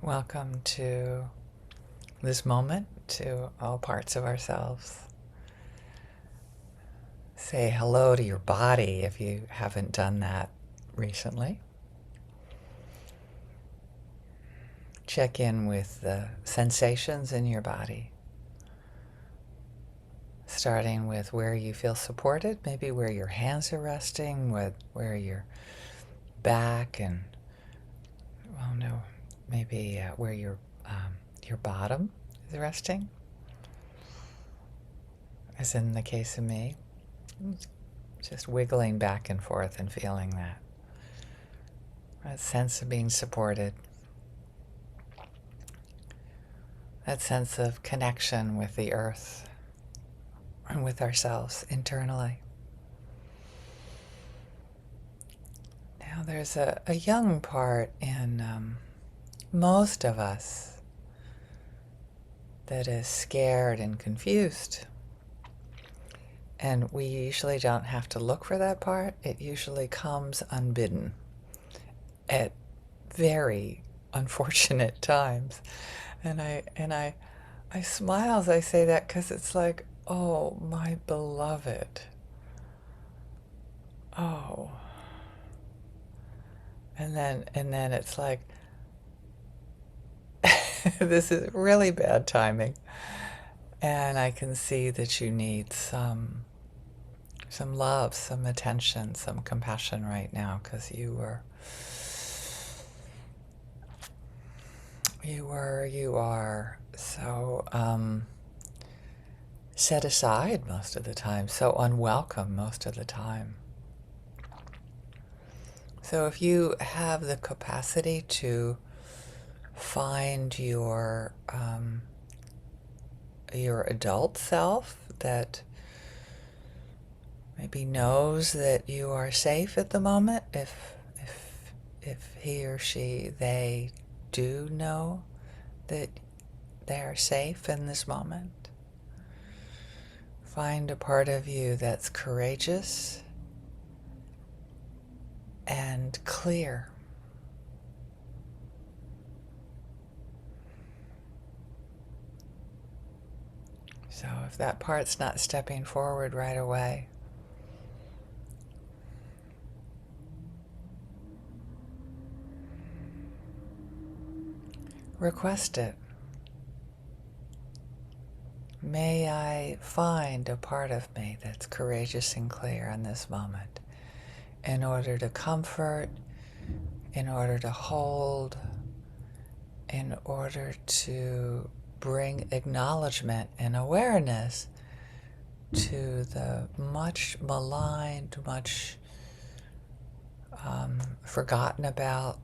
Welcome to this moment, to all parts of ourselves. Say hello to your body if you haven't done that recently. Check in with the sensations in your body, starting with where you feel supported, maybe where your hands are resting, where your back and, well, no, maybe where your bottom is resting, as in the case of me. Just wiggling back and forth and feeling that sense of being supported, that sense of connection with the earth and with ourselves internally. Now there's a young part in most of us that is scared and confused. And we usually don't have to look for that part. It usually comes unbidden at very unfortunate times. And I smile as I say that, because it's like, oh, my beloved. Oh. And then it's like, this is really bad timing. And I can see that you need some love, some attention, some compassion right now, because you are so set aside most of the time, so unwelcome most of the time. So if you have the capacity to find your adult self that maybe knows that you are safe at the moment, if he or she, they do know that they are safe in this moment, find a part of you that's courageous and clear. So if that part's not stepping forward right away, request it. May I find a part of me that's courageous and clear in this moment, in order to comfort, in order to hold, in order to bring acknowledgement and awareness to the much maligned, much forgotten about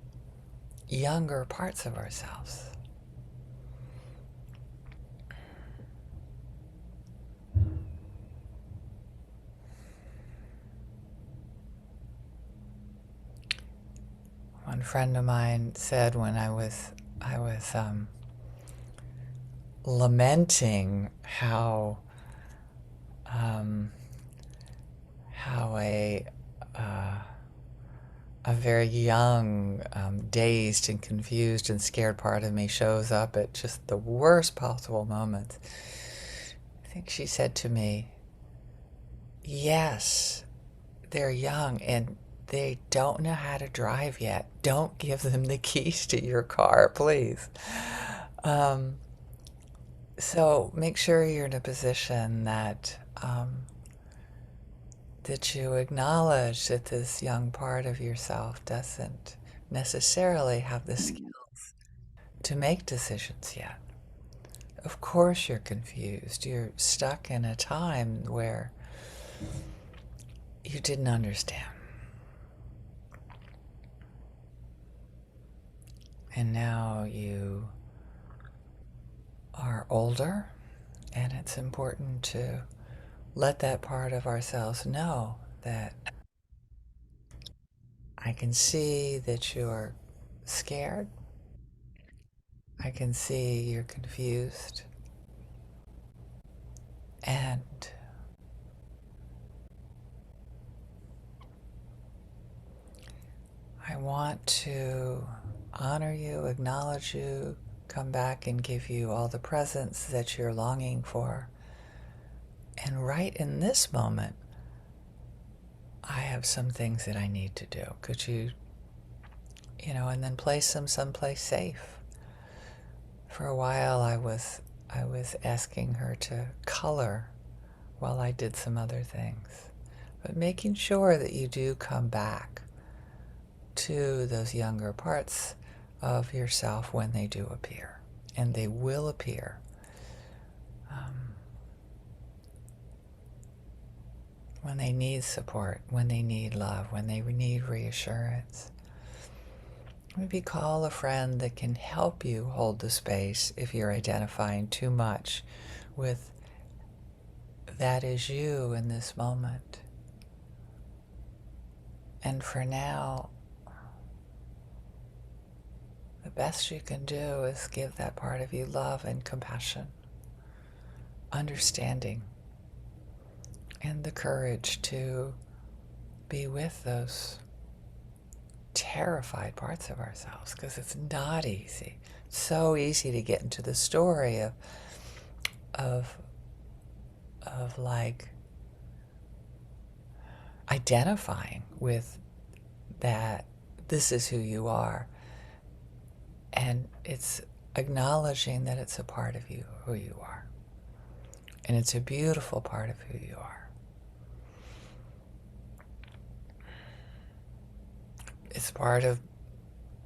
younger parts of ourselves. One friend of mine said when I was lamenting how a very young, dazed and confused and scared part of me shows up at just the worst possible moments. I think she said to me, yes, they're young and they don't know how to drive yet. Don't give them the keys to your car, please. So make sure you're in a position that that you acknowledge that this young part of yourself doesn't necessarily have the skills to make decisions yet. Of course you're confused. You're stuck in a time where you didn't understand. And now you are older, and it's important to let that part of ourselves know that I can see that you're scared. I can see you're confused. And I want to honor you, acknowledge you, come back and give you all the presence that you're longing for. And right in this moment, I have some things that I need to do. Could you, and then place them someplace safe. For a while, I was asking her to color while I did some other things. But making sure that you do come back to those younger parts of yourself when they do appear. And they will appear. When they need support, when they need love, when they need reassurance. Maybe call a friend that can help you hold the space if you're identifying too much with that is you in this moment. And for now, the best you can do is give that part of you love and compassion, understanding, and the courage to be with those terrified parts of ourselves, because it's not easy. It's so easy to get into the story of like identifying with that this is who you are, and it's acknowledging that it's a part of you, who you are, and it's a beautiful part of who you are. It's part of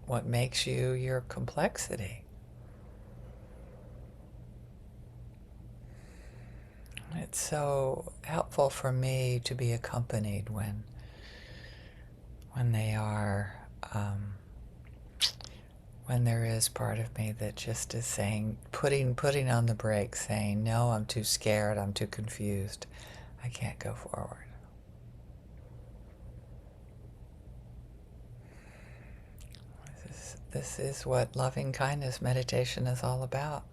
what makes you your complexity. It's so helpful for me to be accompanied when they are, when there is part of me that just is saying, putting on the brakes, saying, no, I'm too scared, I'm too confused, I can't go forward. This is what loving kindness meditation is all about.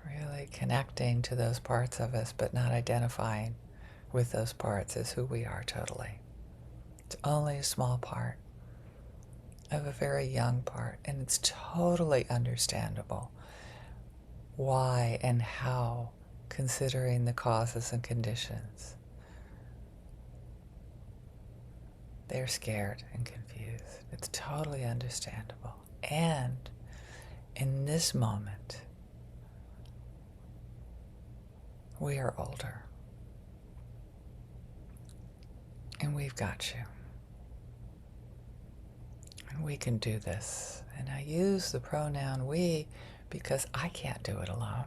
Really connecting to those parts of us, but not identifying with those parts as who we are totally. It's only a small part of a very young part, and it's totally understandable why and how, considering the causes and conditions. They're scared and confused. It's totally understandable. And in this moment, we are older. And we've got you. And we can do this. And I use the pronoun we because I can't do it alone.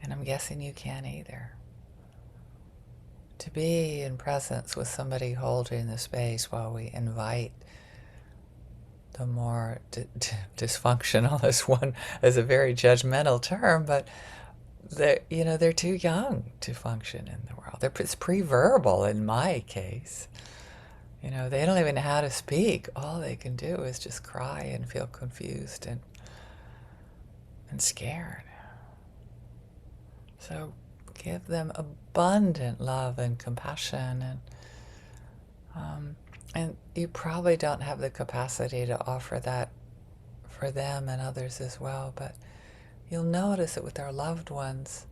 And I'm guessing you can't either. To be in presence with somebody holding the space while we invite the more dysfunctional as a very judgmental term, but they're too young to function in the world. It's pre-verbal in my case. They don't even know how to speak. All they can do is just cry and feel confused and scared. So give them abundant love and compassion, and you probably don't have the capacity to offer that for them and others as well, but you'll notice that with our loved ones,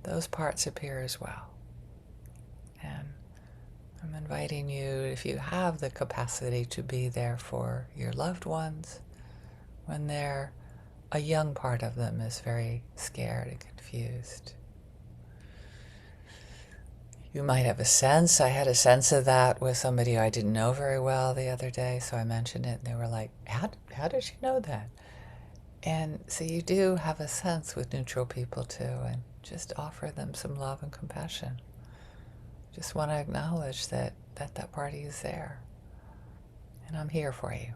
those parts appear as well. And I'm inviting you, if you have the capacity, to be there for your loved ones when a young part of them is very scared and confused. You might have a sense. I had a sense of that with somebody I didn't know very well the other day, so I mentioned it, and they were like, how did you know that? And so you do have a sense with neutral people too, and just offer them some love and compassion. Just want to acknowledge that party is there, and I'm here for you.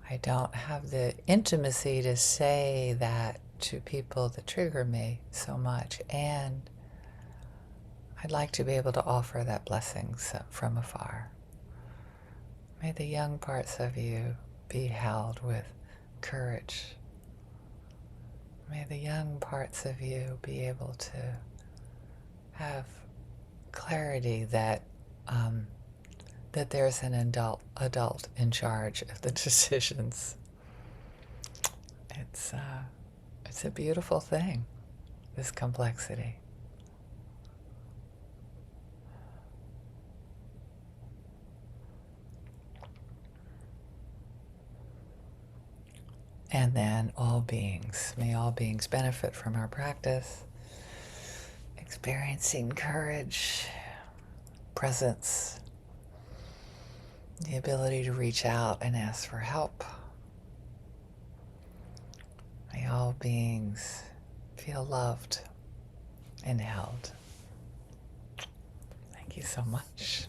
I don't have the intimacy to say that to people that trigger me so much, and I'd like to be able to offer that blessing from afar. May the young parts of you be held with courage. May the young parts of you be able to have clarity that that there's an adult in charge of the decisions. It's a beautiful thing, this complexity. And then may all beings benefit from our practice, experiencing courage, presence, the ability to reach out and ask for help. May all beings feel loved and held. Thank you so much.